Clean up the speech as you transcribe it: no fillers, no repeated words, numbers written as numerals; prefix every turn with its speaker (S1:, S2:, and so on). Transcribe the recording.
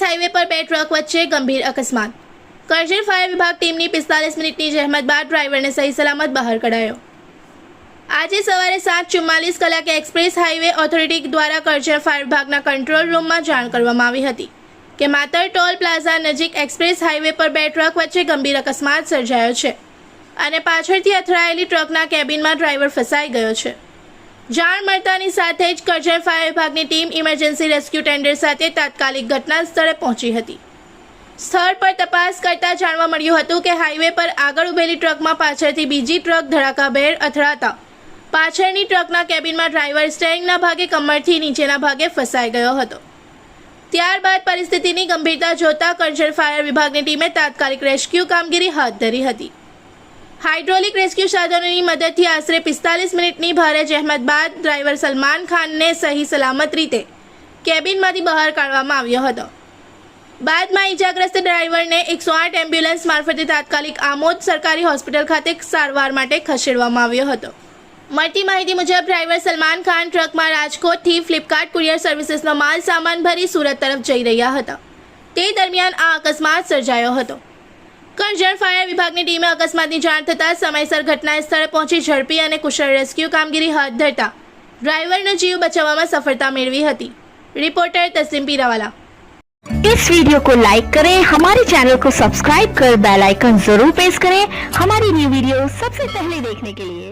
S1: Highway પર બે truck વચ્ચે ગંભીર અકસ્માત। કરજણ ફાયર વિભાગ ટીમની 45 મિનિટની જહેમત બાદ ડ્રાઈવરને સહી સલામત બહાર કઢાયો। આજે સવારે 7:44 કલાકે એક્સપ્રેસ હાઈવે ઓથોરિટી દ્વારા કરજણ ફાયર વિભાગના કંટ્રોલ રૂમમાં જાણ કરવામાં આવી હતી કે માતર ટોલ પ્લાઝા નજીક એક્સપ્રેસ હાઈવે પર બે ટ્રક વચ્ચે ગંભીર અકસ્માત સર્જાયો છે અને પાછળથી અથડાયેલી ટ્રકના કેબિનમાં ડ્રાઈવર ફસાઈ ગયો છે। જાણ મળતાની સાથે જ કરજણ ફાયર વિભાગની ટીમ ઇમરજન્સી રેસ્ક્યુ ટેન્ડર સાથે તાત્કાલિક ઘટના સ્થળે પહોંચી હતી। સ્થળ પર તપાસ કરતા જાણવા મળ્યું હતું કે હાઈવે પર આગળ ઉભેલી ટ્રકમાં પાછળથી બીજી ટ્રક ધડાકાભેર અથડાતા પાછળની ટ્રકના કેબિનમાં ડ્રાઈવર સ્ટેરિંગના ભાગે કમરથી નીચેના ભાગે ફસાઈ ગયો હતો। ત્યારબાદ પરિસ્થિતિની ગંભીરતા જોતા કરજણ ફાયર વિભાગની ટીમે તાત્કાલિક રેસ્ક્યુ કામગીરી હાથ ધરી હતી। હાઇડ્રોલિક રેસ્ક્યુ સાધનોની મદદથી આશરે 45 મિનિટની ભારે જહેમત બાદ ડ્રાઈવર સલમાન ખાનને સહી સલામત રીતે કેબિનમાંથી બહાર કાઢવામાં આવ્યો હતો। બાદમાં ઇજાગ્રસ્ત ડ્રાઈવરને 108 એમ્બ્યુલન્સ મારફતે તાત્કાલિક આમોદ સરકારી હોસ્પિટલ ખાતે સારવાર માટે ખસેડવામાં આવ્યો હતો। મળતી માહિતી મુજબ ડ્રાઈવર સલમાન ખાન ટ્રકમાં રાજકોટથી ફ્લિપકાર્ટ કુરિયર સર્વિસીસનો માલ સામાન ભરી સુરત તરફ જઈ રહ્યા હતા। તે દરમિયાન આ અકસ્માત સર્જાયો હતો। કરજણ ફાયર વિભાગની ટીમે અકસ્માતની જાણ થતાં સમયસર ઘટના સ્થળે પહોંચી ઝડપી અને કુશળ રેસ્ક્યુ કામગીરી હાથ ધરતા ડ્રાઈવરનો જીવ બચાવવામાં सफलता મેળવી હતી। रिपोर्टर तस्लीम पीरावाला।
S2: इस वीडियो को लाइक करें, हमारे चैनल को सब्सक्राइब कर बेल आइकन जरूर प्रेस करें हमारी न्यू वीडियो सबसे पहले देखने के लिए।